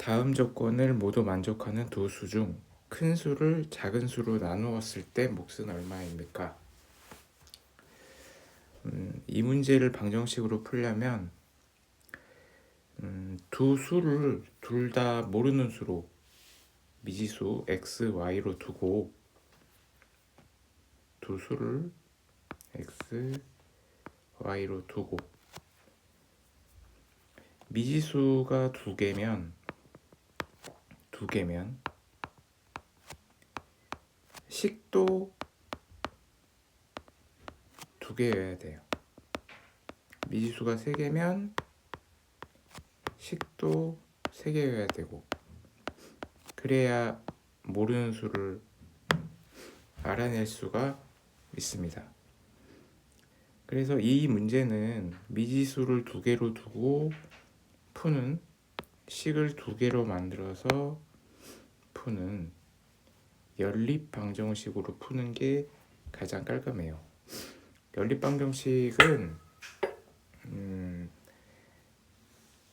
다음 조건을 모두 만족하는 두 수 중 큰 수를 작은 수로 나누었을 때 몫은 얼마입니까? 이 문제를 방정식으로 풀려면 두 수를 둘 다 모르는 수로 미지수 x, y로 두고 두 수를 x, y로 두고 미지수가 두 개면 식도 두 개여야 돼요. 미지수가 세 개면 식도 세 개여야 되고, 그래야 모르는 수를 알아낼 수가 있습니다. 그래서 이 문제는 미지수를 두 개로 두고 푸는, 식을 두 개로 만들어서 푸는 연립 방정식으로 푸는 게 가장 깔끔해요. 연립 방정식은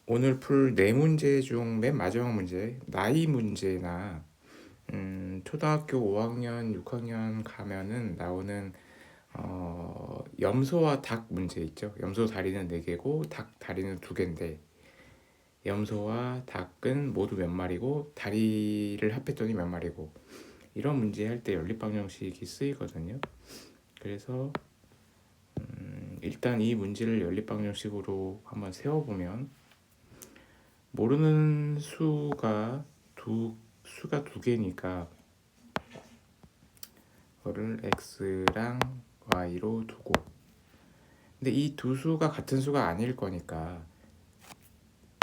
오늘 풀 네 문제 중 맨 마지막 문제, 나이 문제나 초등학교 5학년, 6학년 가면은 나오는 염소와 닭 문제 있죠. 염소 다리는 4개고 닭 다리는 2개인데 염소와 닭은 모두 몇 마리고 다리를 합했더니 몇 마리고, 이런 문제 할 때 연립 방정식이 쓰이거든요. 그래서 일단 이 문제를 연립 방정식으로 한번 세워보면, 모르는 수가 두 개니까 그거를 x랑 y로 두고, 근데 이 두 수가 같은 수가 아닐 거니까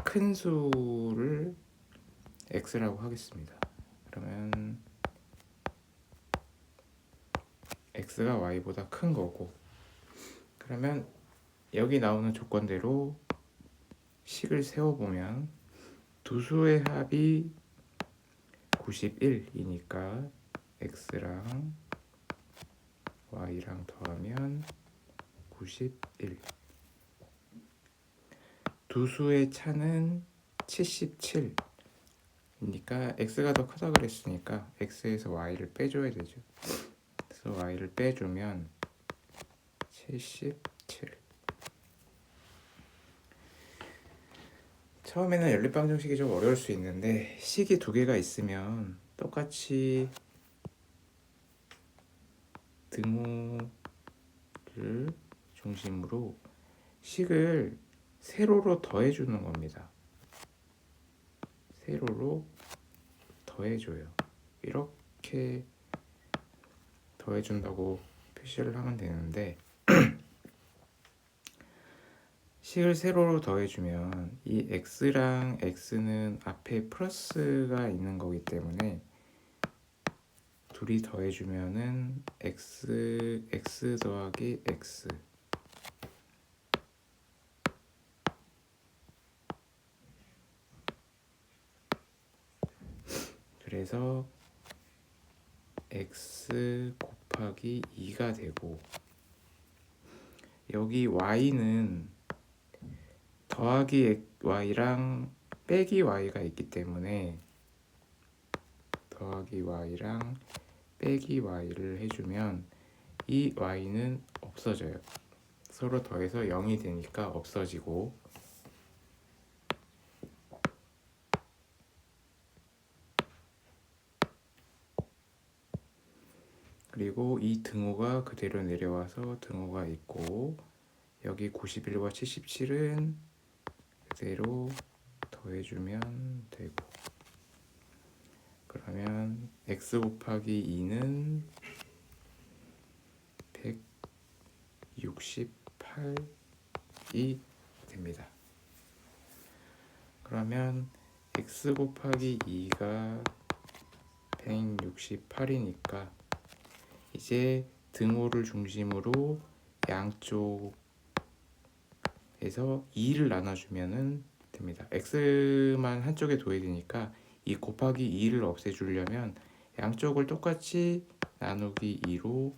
큰 수를 x라고 하겠습니다. 그러면 x가 y보다 큰 거고, 그러면 여기 나오는 조건대로 식을 세워보면 두 수의 합이 91이니까 x랑 y랑 더하면 91. 두 수의 차는 77이니까 x가 더 크다 그랬으니까 x에서 y를 빼줘야 되죠. 그래서 y를 빼주면 77. 처음에는 연립 방정식이 좀 어려울 수 있는데, 식이 두 개가 있으면 똑같이 등호를 중심으로 식을 세로로 더해주는 겁니다. 세로로 더해줘요. 이렇게 더해준다고 표시를 하면 되는데, 식을 세로로 더해주면 이 x랑 x는 앞에 플러스가 있는 거기 때문에 둘이 더해주면은 x 더하기 x, 그래서 x 곱하기 2가 되고, 여기 y는 더하기 y랑 빼기 y가 있기 때문에 더하기 y랑 빼기 y를 해주면 이 y는 없어져요. 서로 더해서 0이 되니까 없어지고, 그리고 이 등호가 그대로 내려와서 등호가 있고, 여기 91과 77은 그대로 더해주면 되고, 그러면 x 곱하기 2는 168이 됩니다. 그러면 x 곱하기 2가 168이니까 이제 등호를 중심으로 양쪽에서 2를 나눠주면 됩니다. x만 한쪽에 둬야 되니까 이 곱하기 2를 없애주려면 양쪽을 똑같이 나누기 2로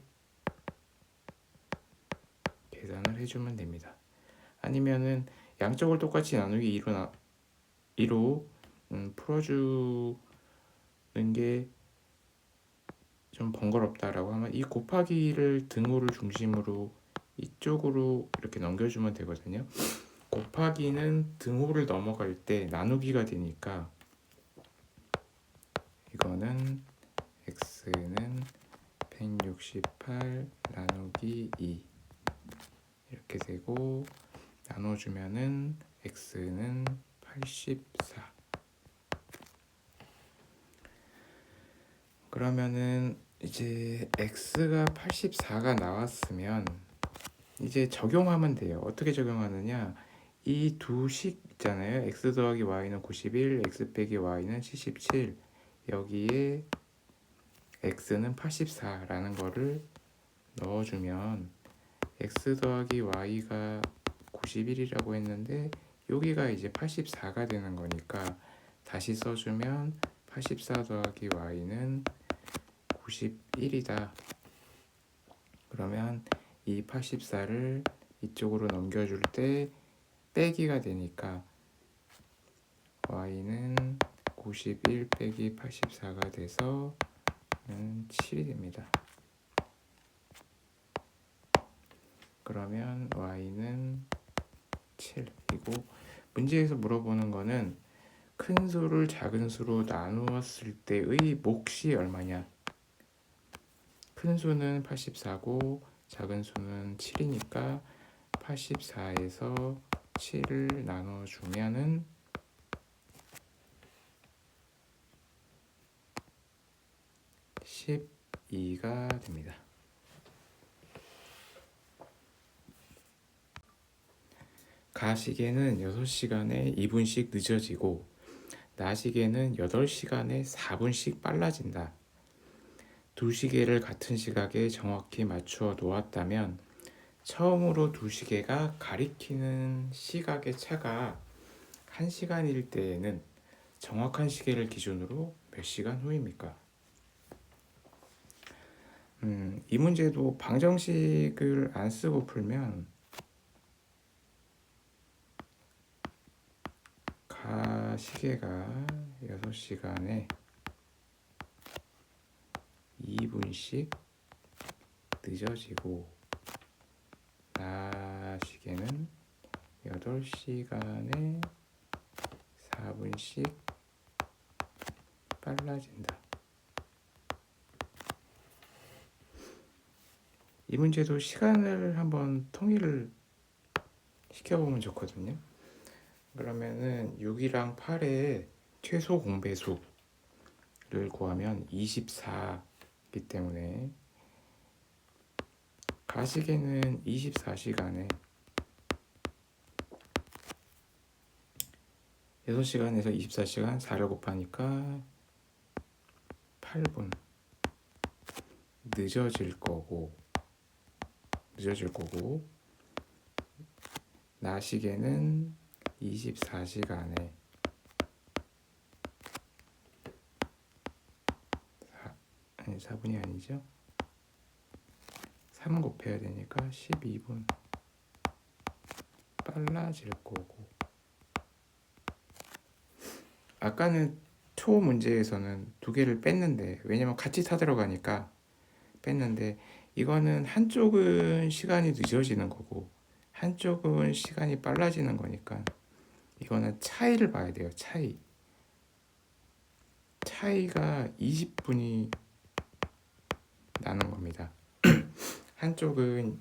계산을 해주면 됩니다. 아니면은 양쪽을 똑같이 나누기 2로 풀어주는 게 좀 번거롭다라고 하면 이 곱하기를 등호를 중심으로 이쪽으로 이렇게 넘겨주면 되거든요. 곱하기는 등호를 넘어갈 때 나누기가 되니까 이거는 x는 168 나누기 2 이렇게 되고 나눠주면은 x는 84. 그러면은 이제 x가 84가 나왔으면 이제 적용하면 돼요. 어떻게 적용하느냐? 이 두 식 있잖아요. x 더하기 y는 91, x 빼기 y는 77. 여기에 x는 84라는 거를 넣어주면 x 더하기 y가 91이라고 했는데 여기가 이제 84가 되는 거니까 다시 써주면 84 더하기 y는 91이다. 그러면 이 84를 이쪽으로 넘겨줄 때 빼기가 되니까 y는 91 빼기 84가 돼서 7이 됩니다. 그러면 y는 7이고 문제에서 물어보는 거는 큰 수를 작은 수로 나누었을 때의 몫이 얼마냐. 큰 수는 84고 작은 수는 7이니까 84에서 7을 나눠주면은 12가 됩니다. 가시계는 6시간에 2분씩 늦어지고 나시계는 8시간에 4분씩 빨라진다. 두 시계를 같은 시각에 정확히 맞추어 놓았다면 처음으로 두 시계가 가리키는 시각의 차가 1시간일 때에는 정확한 시계를 기준으로 몇 시간 후입니까? 이 문제도 방정식을 안 쓰고 풀면 가시계가 6시간에 2분씩 늦어지고 나시계는 8시간에 4분씩 빨라진다. 이 문제도 시간을 한번 통일을 시켜보면 좋거든요. 그러면은 6이랑 8의 최소 공배수를 구하면 24이기 때문에 가시계는 24시간에 6시간에서 24시간 4를 곱하니까 8분 늦어질 거고 나시계는 24시간에 4분이 아니죠. 3 곱해야 되니까 12분 빨라질 거고 아까는 초 문제에서는 두 개를 뺐는데 왜냐면 같이 타 들어가니까 뺐는데 이거는 한쪽은 시간이 늦어지는 거고 한쪽은 시간이 빨라지는 거니까 이거는 차이를 봐야 돼요. 차이가 20분이 나는 겁니다. 한쪽은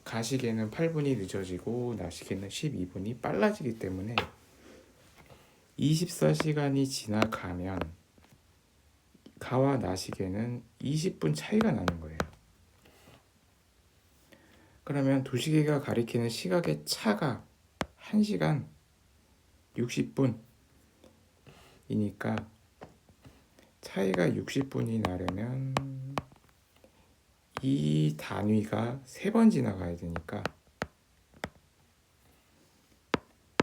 가시계는 8분이 늦어지고 나시계는 12분이 빨라지기 때문에 24시간이 지나가면 가와 나시계는 20분 차이가 나는 거예요. 그러면 두 시계가 가리키는 시각의 차가 1시간 60분이니까 차이가 60분이 나려면 이 단위가 3번 지나가야 되니까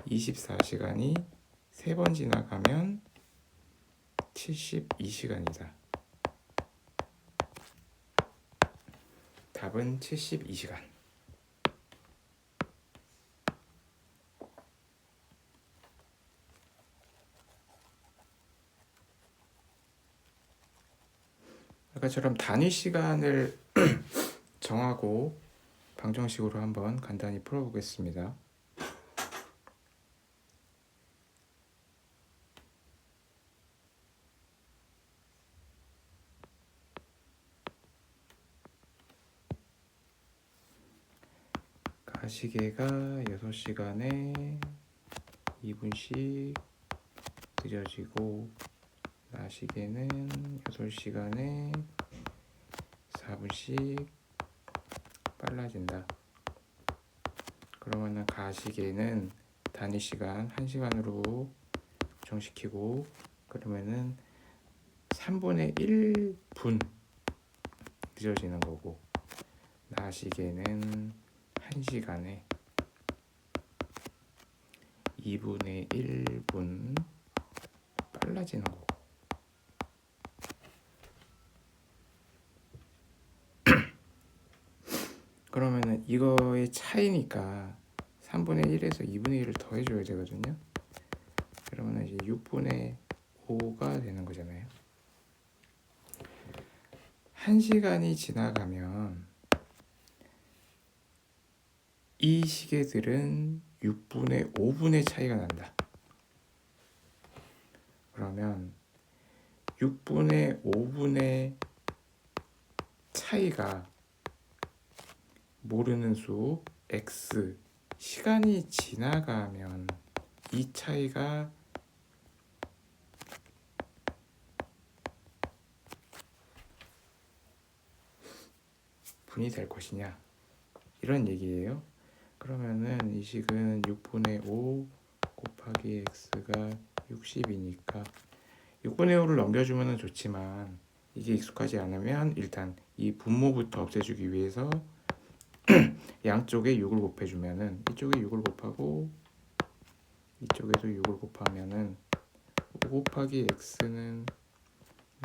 24시간이 3번 지나가면 72시간이다. 답은 72시간. 아까처럼 단위 시간을 정하고 방정식으로 한번 간단히 풀어보겠습니다. 가시계가 6시간에 2분씩 느려지고 나시계는 8시간에 4분씩 빨라진다. 그러면은 가시계는 단위 시간 1시간으로 정시키고 그러면은 3분의 1분 늦어지는 거고 나시계는 1시간에 2분의 1분 빨라지는 거고 그러면은 이거의 차이니까 3분의 1에서 2분의 1을 더해줘야 되거든요. 그러면은 이제 6분의 5가 되는 거잖아요. 1시간이 지나가면 이 시계들은 6분의 5분의 차이가 난다. 그러면 6분의 5분의 차이가 모르는 수 x 시간이 지나가면 이 차이가 분이 될 것이냐 이런 얘기예요. 그러면은 이 식은 6분의 5 곱하기 x가 60이니까 6분의 5를 넘겨주면 좋지만 이게 익숙하지 않으면 일단 이 분모부터 없애주기 위해서 양쪽에 6을 곱해주면은 이쪽에 6을 곱하고 이쪽에도 6을 곱하면은 5 곱하기 x는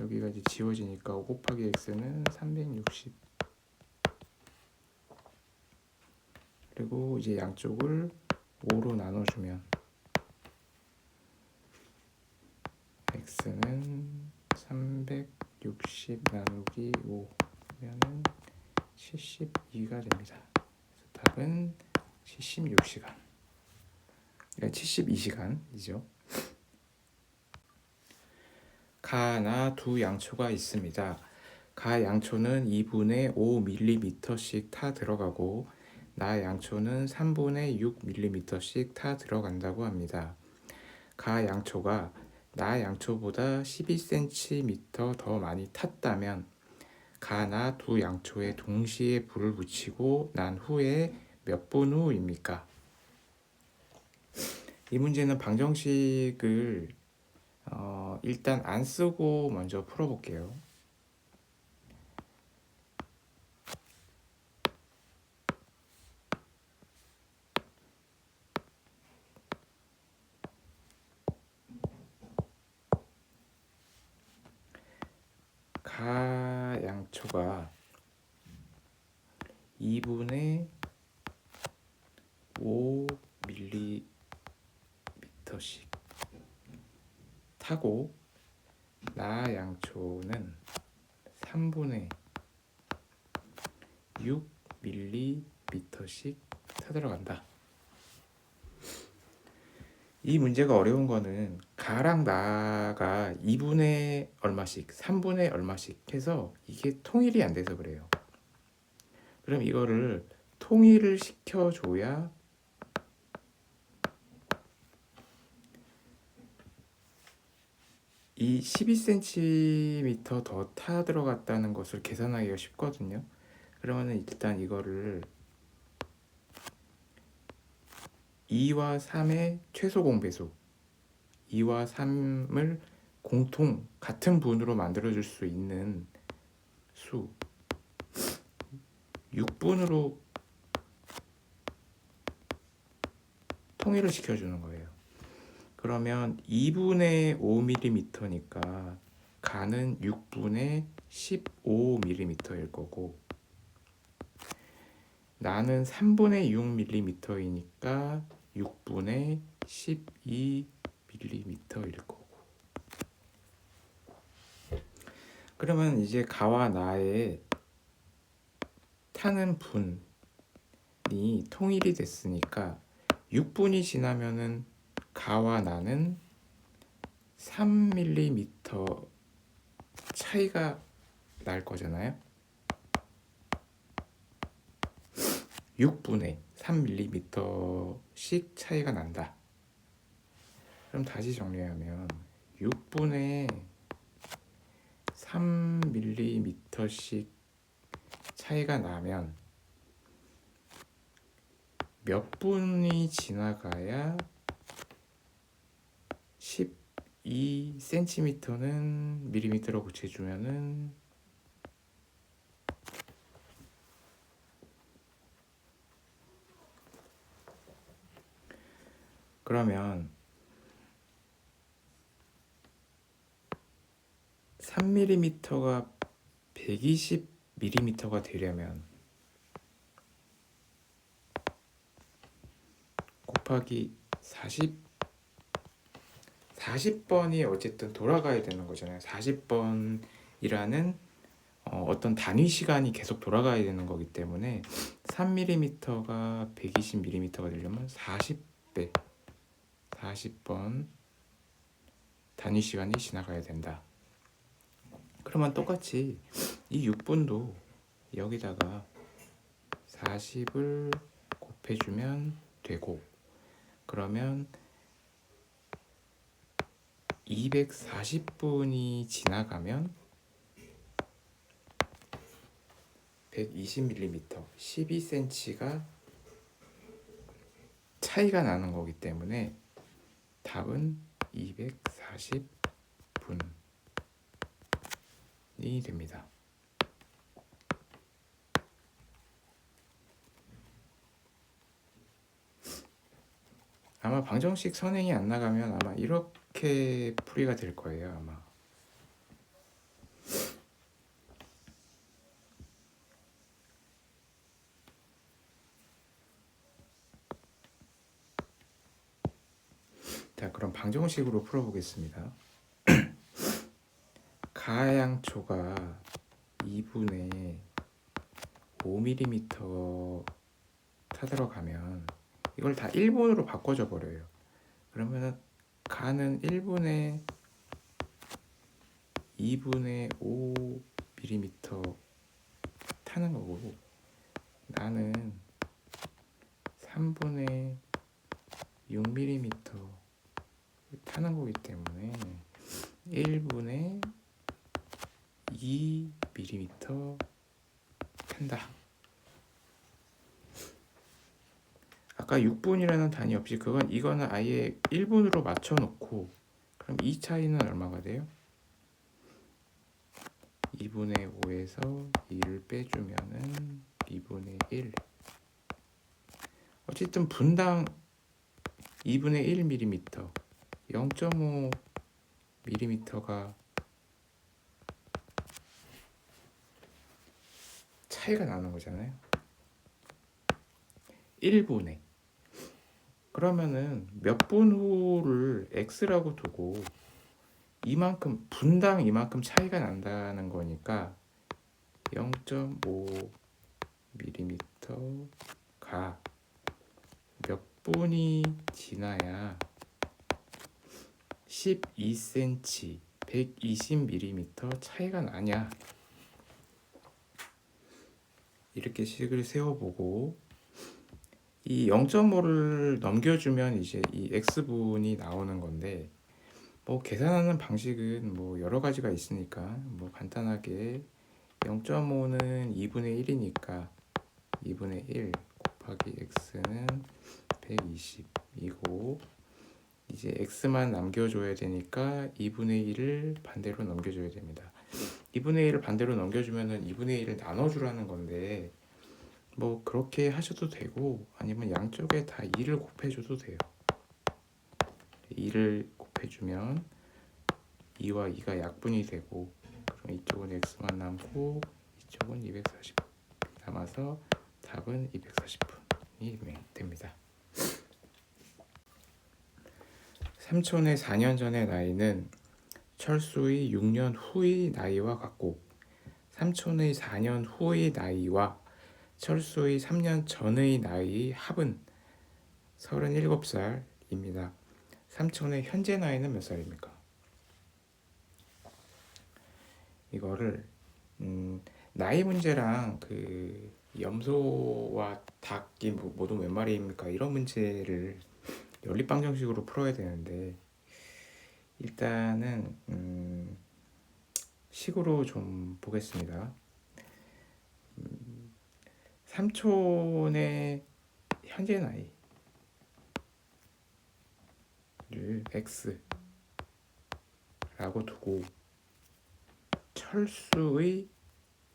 여기가 이제 지워지니까 5 곱하기 x는 360 그리고 이제 양쪽을 5로 나눠주면 x는 360 나누기 5면은 72가 됩니다. 그래서 답은 76시간. 그러니까 72시간이죠. 가나 두 양초가 있습니다. 가 양초는 2분의 5mm씩 타 들어가고 나 양초는 3분의 6mm씩 타 들어간다고 합니다. 가 양초가 나 양초보다 12cm 더 많이 탔다면 가나 두 양초에 동시에 불을 붙이고 난 후에 몇 분 후입니까? 이 문제는 방정식을 일단 안 쓰고 먼저 풀어볼게요. 가 양초가 2분의 5mm씩 타고 나 양초는 3분의 6mm씩 타들어간다. 이 문제가 어려운 거는 가랑 나가 2분의 얼마씩, 3분의 얼마씩 해서 이게 통일이 안 돼서 그래요. 그럼 이거를 통일을 시켜줘야 이 12cm 더 타 들어갔다는 것을 계산하기가 쉽거든요. 그러면은 일단 이거를 2와 3의 최소 공배수 2와 3을 공통 같은 분으로 만들어줄 수 있는 수 6분으로 통일을 시켜주는 거예요. 그러면 2분의 5mm니까 가는 6분의 15mm일 거고 나는 3분의 6mm이니까 6분의 12mm일 거고 그러면 이제 가와 나의 타는 분이 통일이 됐으니까 6분이 지나면은 가와 나는 3mm 차이가 날 거잖아요. 6분에 3mm씩 차이가 난다. 그럼 다시 정리하면 6분에 3mm씩 차이가 나면 몇 분이 지나가야 12cm는 밀리미터로 고쳐주면은 그러면 3mm가 120mm가 되려면 곱하기 40번이 어쨌든 돌아가야 되는 거잖아요. 40번이라는 어떤 단위 시간이 계속 돌아가야 되는 거기 때문에 3mm가 120mm가 되려면 40배 40번 단위 시간이 지나가야 된다. 그러면 똑같이 이 6분도 여기다가 40을 곱해주면 되고, 그러면 240분이 지나가면 120mm 12cm가 차이가 나는 거기 때문에 답은 240분이 됩니다. 아마 방정식 선행이 안 나가면 아마 이렇게 풀이가 될 거예요. 아마. 자, 그럼 방정식으로 풀어보겠습니다. 가양초가 2분의 5mm 타들어가면 이걸 다 1분으로 바꿔줘 버려요. 그러면은 가는 1분의 2분의 5mm 타는 거고, 나는 3분의 6mm 타는 거기 때문에 1분의 2mm 탄다. 아까 6분이라는 단위 없이 이거는 아예 1분으로 맞춰놓고, 그럼 이 차이는 얼마가 돼요? 2분의 5에서 2를 빼주면은 2분의 1. 어쨌든 분당 2분의 1mm, 0.5mm가 차이가 나는 거잖아요. 1분에. 그러면은 몇 분 후를 x라고 두고 이만큼 분당 이만큼 차이가 난다는 거니까 0.5mm가 몇 분이 지나야 12cm 120mm 차이가 나냐, 이렇게 식을 세워보고 이 0.5를 넘겨주면 이제 이 x분이 나오는 건데, 뭐 계산하는 방식은 뭐 여러 가지가 있으니까 뭐 간단하게 0.5는 2분의 1이니까 2분의 1 곱하기 x는 120이고, 이제 x만 남겨줘야 되니까 2분의 1을 반대로 넘겨줘야 됩니다. 2분의 1을 반대로 넘겨주면은 2분의 1을 나눠주라는 건데, 뭐 그렇게 하셔도 되고 아니면 양쪽에 다 2를 곱해줘도 돼요. 2를 곱해주면 2와 2가 약분이 되고, 그럼 이쪽은 x만 남고 이쪽은 240 남아서 답은 240분이 됩니다. 삼촌의 4년 전의 나이는 철수의 6년 후의 나이와 같고 삼촌의 4년 후의 나이와 철수의 3년 전의 나이의 합은 37살입니다. 삼촌의 현재 나이는 몇 살입니까? 이거를 나이 문제랑 그 염소와 닭이 모두 몇 마리입니까? 이런 문제를 연립방 정식으로 풀어야 되는데 일단은 식으로 좀 보겠습니다. 삼촌의 현재 나이를 x라고 두고 철수의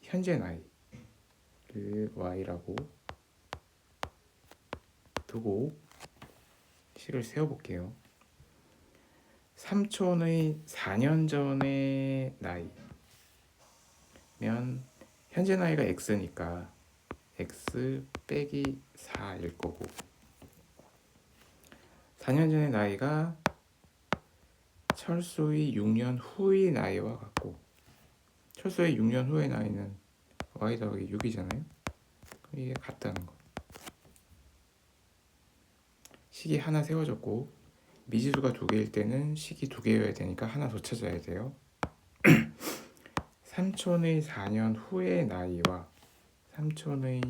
현재 나이를 y라고 두고 식을 세워볼게요. 삼촌의 4년 전의 나이면 현재 나이가 x니까 x 빼기 4일 거고 4년 전의 나이가 철수의 6년 후의 나이와 같고 철수의 6년 후의 나이는 y 더하기 6이잖아요. 이게 같다는 거. 식이 하나 세워졌고 미지수가 2개일 때는 식이 2개여야 되니까 하나 더 찾아야 돼요. 삼촌의 4년 후의 나이와 삼촌의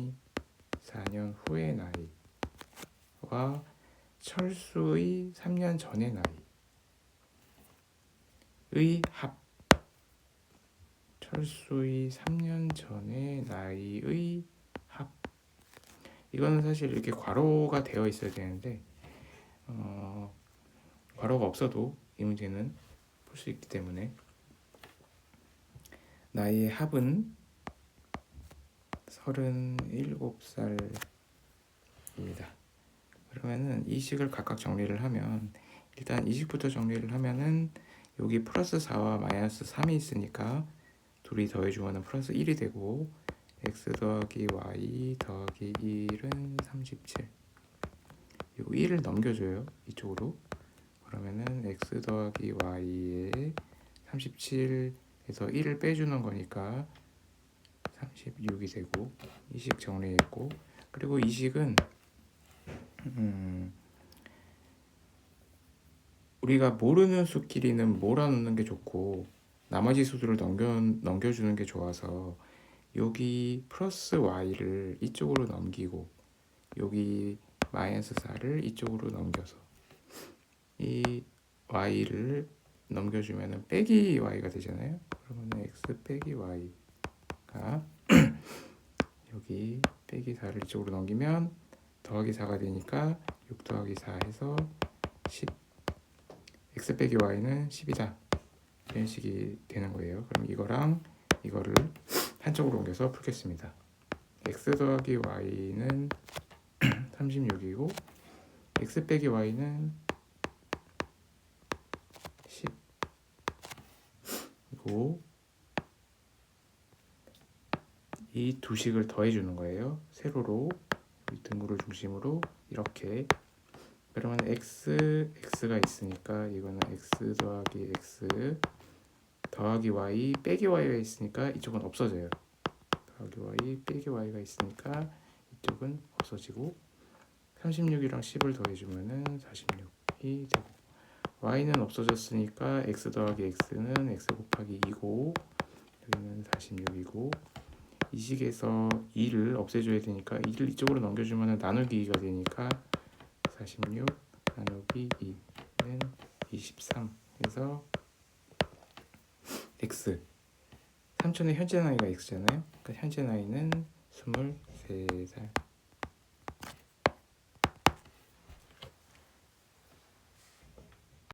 4년 후의 나이와 철수의 3년 전의 나이의 합. 철수의 3년 전의 나이의 합. 이거는 사실 이렇게 괄호가 되어 있어야 되는데 괄호가 없어도 이 문제는 풀 수 있기 때문에 나이의 합은 37살입니다. 그러면은 이 식을 각각 정리를 하면 일단 이 식부터 정리를 하면은 여기 플러스 4와 마이너스 3이 있으니까 둘이 더해주면 플러스 1이 되고 x 더하기 y 더하기 1은 37. 이 1을 넘겨줘요 이쪽으로. 그러면은 x 더하기 y에 37에서 1을 빼주는 거니까 36이 되고 이 식 정리했고 그리고 이 식은 우리가 모르는 수끼리는 몰아넣는 게 좋고 나머지 수들을 넘겨주는 게 좋아서 여기 플러스 y를 이쪽으로 넘기고 여기 마이너스 4를 이쪽으로 넘겨서 이 y를 넘겨주면 빼기 y가 되잖아요. 그러면 x 빼기 y가 여기 빼기 4를 이쪽으로 넘기면 더하기 4가 되니까 6 더하기 4 해서 10. x 빼기 y는 10이다. 이런 식이 되는 거예요. 그럼 이거랑 이거를 한쪽으로 옮겨서 풀겠습니다. x 더하기 y는 36이고 x 빼기 y는 10이고 이 두 식을 더해주는 거예요. 세로로 등구를 중심으로 이렇게. 그러면 x가 있으니까 이거는 x 더하기 x 더하기 y 빼기 y가 있으니까 이쪽은 없어져요. 더하기 y 빼기 y가 있으니까 이쪽은 없어지고 36이랑 10을 더해주면은 46이 되고 y는 없어졌으니까 x 더하기 x는 x 곱하기 2고 여기는 46이고 이 식에서 2를 없애줘야 되니까 2를 이쪽으로 넘겨주면 나누기 2가 되니까 46 나누기 2는 23 해서 x 삼촌의 현재 나이가 x잖아요. 그러니까 현재 나이는 23살